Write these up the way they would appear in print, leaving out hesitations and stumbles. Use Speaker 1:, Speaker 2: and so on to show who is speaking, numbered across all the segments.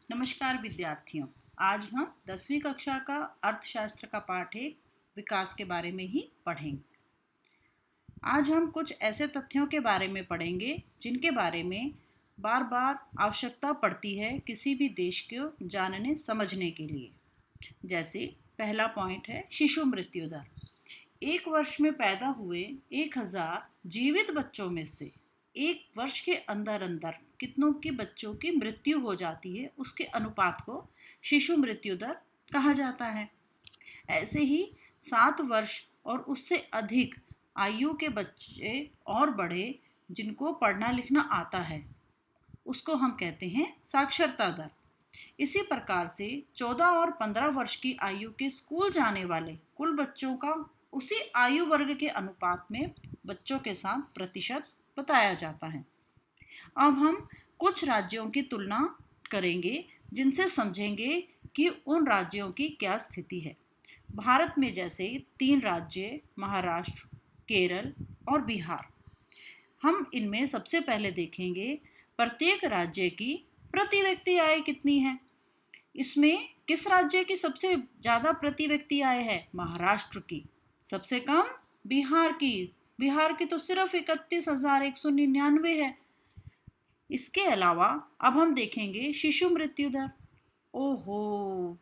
Speaker 1: नमस्कार विद्यार्थियों। आज हम 10वीं कक्षा का अर्थशास्त्र का पाठ एक विकास के बारे में ही पढ़ेंगे। आज हम कुछ ऐसे तथ्यों के बारे में पढ़ेंगे जिनके बारे में बार बार आवश्यकता पड़ती है किसी भी देश को जानने समझने के लिए। जैसे पहला पॉइंट है शिशु मृत्यु दर। एक वर्ष में पैदा हुए 1000 जीवित बच्चों में से एक वर्ष के अंदर अंदर कितनों के बच्चों की मृत्यु हो जाती है, उसके अनुपात को शिशु मृत्यु दर कहा जाता है। ऐसे ही 7 वर्ष और उससे अधिक आयु के बच्चे और बड़े जिनको पढ़ना लिखना आता है, उसको हम कहते हैं साक्षरता दर। इसी प्रकार से 14 और 15 वर्ष की आयु के स्कूल जाने वाले कुल बच्चों का उसी आयु वर्ग के अनुपात में बच्चों के साथ प्रतिशत बताया जाता है। अब हम कुछ राज्यों की तुलना करेंगे जिनसे समझेंगे कि उन राज्यों की क्या स्थिति है। भारत में जैसे 3 राज्य महाराष्ट्र, केरल और बिहार। हम इनमें सबसे पहले देखेंगे प्रत्येक राज्य की प्रति व्यक्ति आय कितनी है। इसमें किस राज्य की सबसे ज़्यादा प्रति व्यक्ति आय है? महाराष्ट्र की। सबसे कम बिहार की। बिहार की तो सिर्फ 31,199 है। इसके अलावा अब हम देखेंगे शिशु मृत्यु दर। ओहो,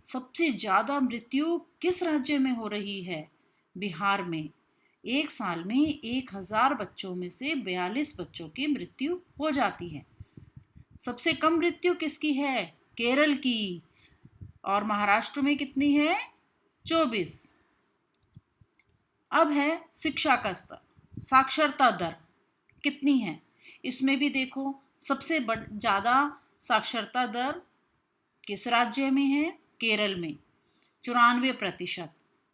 Speaker 1: सबसे ज़्यादा मृत्यु किस राज्य में हो रही है? बिहार में। एक साल में 1000 बच्चों में से 42 बच्चों की मृत्यु हो जाती है। सबसे कम मृत्यु किसकी है? केरल की। और महाराष्ट्र में कितनी है? 24। अब है शिक्षा का स्तर, साक्षरता दर कितनी है। इसमें भी देखो सबसे ज़्यादा साक्षरता दर किस राज्य में है? केरल में 94%।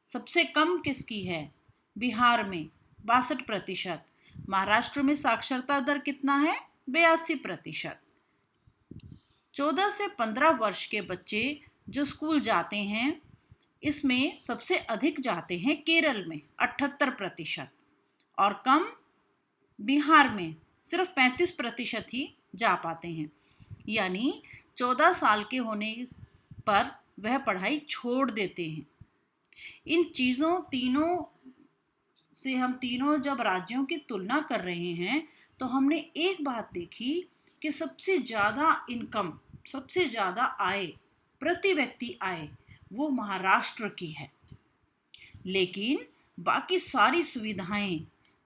Speaker 1: सबसे कम किसकी है? बिहार में 62%। महाराष्ट्र में साक्षरता दर कितना है? 82%। 14 से 15 वर्ष के बच्चे जो स्कूल जाते हैं, इसमें सबसे अधिक जाते हैं केरल में 78% और कम बिहार में सिर्फ 35% ही जा पाते हैं। यानी 14 साल के होने पर वह पढ़ाई छोड़ देते हैं। इन चीज़ों तीनों से हम तीनों जब राज्यों की तुलना कर रहे हैं तो हमने एक बात देखी कि सबसे ज़्यादा इनकम, सबसे ज़्यादा आय, प्रति व्यक्ति आय वो महाराष्ट्र की है। लेकिन बाकी सारी सुविधाएं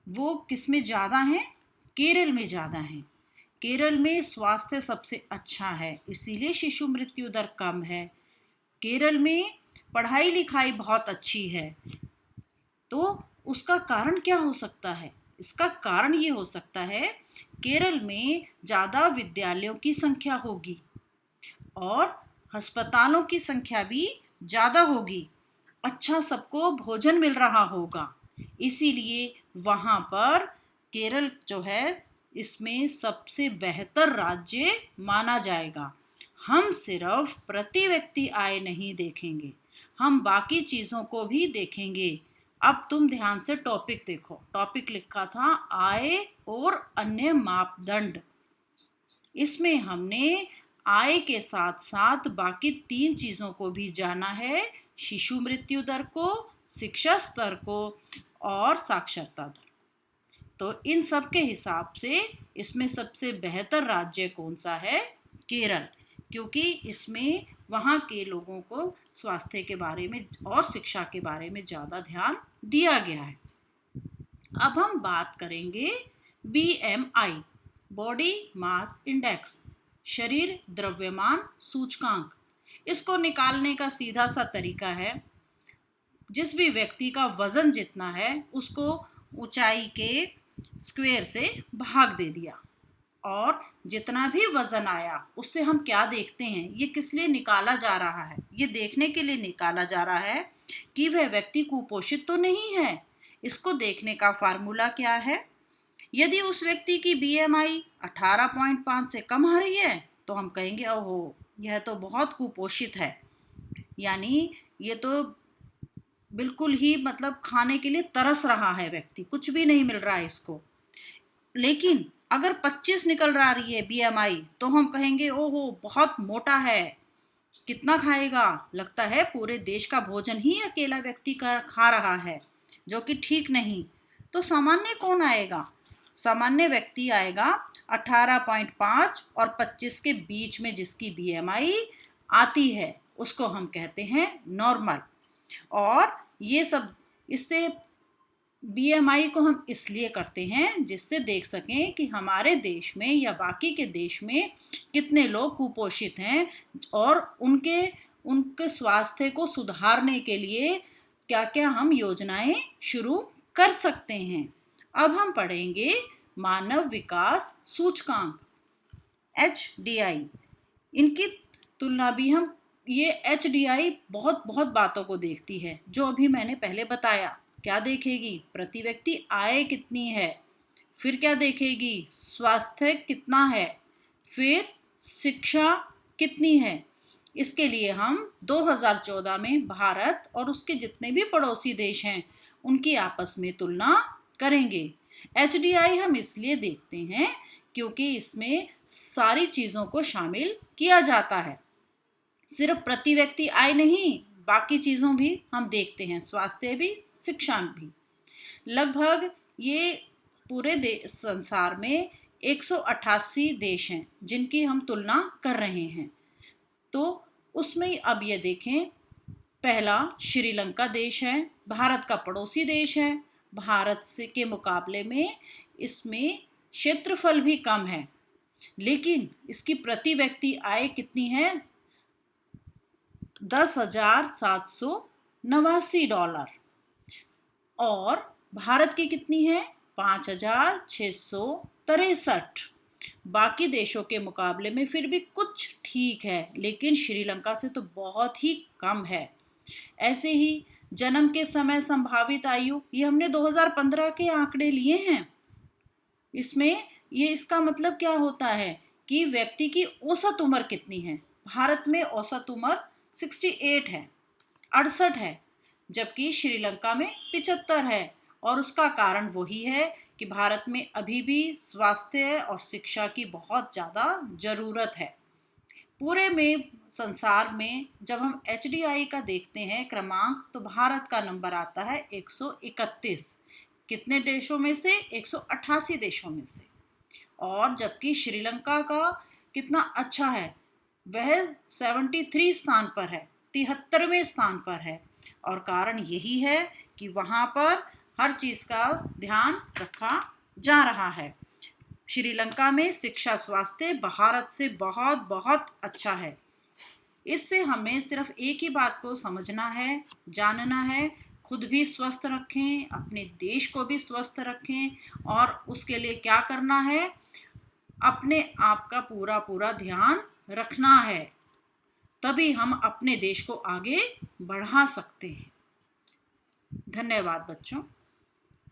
Speaker 1: वो किस में ज़्यादा हैं? केरल में ज़्यादा हैं। केरल में स्वास्थ्य सबसे अच्छा है, इसीलिए शिशु मृत्यु दर कम है। केरल में पढ़ाई लिखाई बहुत अच्छी है। तो उसका कारण क्या हो सकता है? इसका कारण ये हो सकता है केरल में ज़्यादा विद्यालयों की संख्या होगी और अस्पतालों की संख्या भी ज़्यादा होगी। अच्छा सबको भोजन मिल रहा होगा, इसीलिए वहाँ पर केरल जो है इसमें सबसे बेहतर राज्य माना जाएगा। हम सिर्फ प्रति व्यक्ति आय नहीं देखेंगे, हम बाकी चीज़ों को भी देखेंगे। अब तुम ध्यान से टॉपिक देखो। टॉपिक लिखा था आय और अन्य मापदंड। इसमें हमने आय के साथ साथ बाकी 3 चीज़ों को भी जाना है, शिशु मृत्यु दर को, शिक्षा स्तर को और साक्षरता दर। तो इन सब के हिसाब से इसमें सबसे बेहतर राज्य कौन सा है? केरल, क्योंकि इसमें वहाँ के लोगों को स्वास्थ्य के बारे में और शिक्षा के बारे में ज़्यादा ध्यान दिया गया है। अब हम बात करेंगे BMI, बॉडी मास इंडेक्स, शरीर द्रव्यमान सूचकांक। इसको निकालने का सीधा सा तरीका है, जिस भी व्यक्ति का वजन जितना है उसको ऊंचाई के स्क्वायर से भाग दे दिया और जितना भी वजन आया उससे हम क्या देखते हैं, ये किस लिए निकाला जा रहा है? ये देखने के लिए निकाला जा रहा है कि वह व्यक्ति कुपोषित तो नहीं है। इसको देखने का फार्मूला क्या है? यदि उस व्यक्ति की BMI 18.5 से कम आ रही है तो हम कहेंगे ओहो यह तो बहुत कुपोषित है, यानी ये तो बिल्कुल ही मतलब खाने के लिए तरस रहा है व्यक्ति, कुछ भी नहीं मिल रहा है इसको। लेकिन अगर 25 निकल रही है बीएमआई तो हम कहेंगे ओहो बहुत मोटा है, कितना खाएगा, लगता है पूरे देश का भोजन ही अकेला व्यक्ति का खा रहा है, जो कि ठीक नहीं। तो सामान्य कौन आएगा? सामान्य व्यक्ति आएगा 18.5 और 25 के बीच में जिसकी बीएमआई आती है उसको हम कहते हैं नॉर्मल। और ये सब इससे बीएमआई को हम इसलिए करते हैं जिससे देख सकें कि हमारे देश में या बाकी के देश में कितने लोग कुपोषित हैं और उनके स्वास्थ्य को सुधारने के लिए क्या क्या हम योजनाएं शुरू कर सकते हैं। अब हम पढ़ेंगे मानव विकास सूचकांक HDI। इनकी तुलना भी हम ये HDI बहुत बहुत बातों को देखती है, जो अभी मैंने पहले बताया। क्या देखेगी? प्रति व्यक्ति आय कितनी है, फिर क्या देखेगी? स्वास्थ्य कितना है, फिर शिक्षा कितनी है। इसके लिए हम 2014 में भारत और उसके जितने भी पड़ोसी देश हैं उनकी आपस में तुलना करेंगे। HDI हम इसलिए देखते हैं क्योंकि इसमें सारी चीज़ों को शामिल किया जाता है, सिर्फ प्रति व्यक्ति आय नहीं, बाकी चीज़ों भी हम देखते हैं, स्वास्थ्य भी, शिक्षा भी। लगभग ये पूरे संसार में 188 देश हैं जिनकी हम तुलना कर रहे हैं। तो उसमें अब ये देखें, पहला श्रीलंका देश है, भारत का पड़ोसी देश है। भारत से के मुकाबले में इसमें क्षेत्रफल भी कम है, लेकिन इसकी प्रति व्यक्ति आय कितनी है? $10,789। और भारत की कितनी है? 5,663। बाकी देशों के मुकाबले में फिर भी कुछ ठीक है, लेकिन श्रीलंका से तो बहुत ही कम है। ऐसे ही जन्म के समय संभावित आयु, ये हमने 2015 के आंकड़े लिए हैं। इसमें ये इसका मतलब क्या होता है कि व्यक्ति की औसत उम्र कितनी है। भारत में औसत उम्र 68 है, 68 है, जबकि श्रीलंका में 75 है। और उसका कारण वही है कि भारत में अभी भी स्वास्थ्य और शिक्षा की बहुत ज़्यादा ज़रूरत है। पूरे में संसार में जब हम HDI का देखते हैं क्रमांक, तो भारत का नंबर आता है 131। कितने देशों में से? 188 देशों में से। और जबकि श्रीलंका का कितना अच्छा है, वह 73 स्थान पर है, 73वें स्थान पर है। और कारण यही है कि वहाँ पर हर चीज़ का ध्यान रखा जा रहा है। श्रीलंका में शिक्षा स्वास्थ्य भारत से बहुत बहुत अच्छा है। इससे हमें सिर्फ एक ही बात को समझना है, जानना है, खुद भी स्वस्थ रखें, अपने देश को भी स्वस्थ रखें। और उसके लिए क्या करना है? अपने आप का पूरा पूरा ध्यान रखना है, तभी हम अपने देश को आगे बढ़ा सकते हैं। धन्यवाद बच्चों।